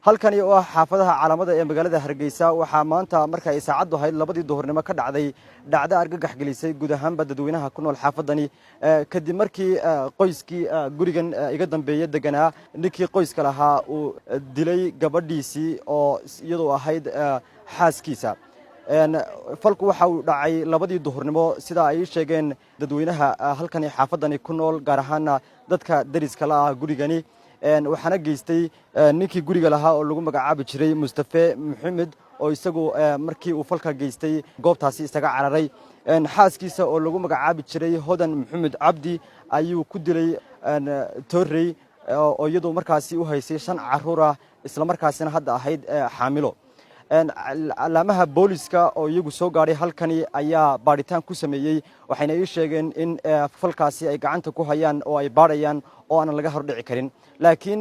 halkani oo ah xaafadaha caalamada ee magaalada Hargeysa waxaa maanta marka ay saacadu ahayd 2 duhurnimo ka dhacday dhacdo argagax gelisay guud ahaanba dadweynaha ku nool xaafadani kadib markii qoyskii gurigan iga dambeeyay deganaa ninkii qoyska lahaa uu dilay gabadhiisii oo iyadoo ahayd xaaskiisa falku waxa uu dhacay 2 duhurnimo sida ay sheegeen dadweynaha halkani xaafadani ku nool gaar ahaan dadka dariska la ah gurigani waxaana geystay ninkii guriga lahaa oo lagu magacaabi jiray Mustafa Maxamed oo isagu markii uu falka geystay goobtaasi isaga cararay xaaskiisa oo lagu magacaabi jiray Hodan Maxamed Cabdi ayuu ku dilay Torrey oo iyadoo markaasi u haysay 5 caruur ah isla markaasina hadda ahayd xaamilo alaamaha booliska oo iyagu soo gaaray halkani ayaa baaritaan ku sameeyay waxayna ay sheegeen in falkaasi ay gacanta ku hayaan oo ay baarayaan oo aan laga hordhici karin laakiin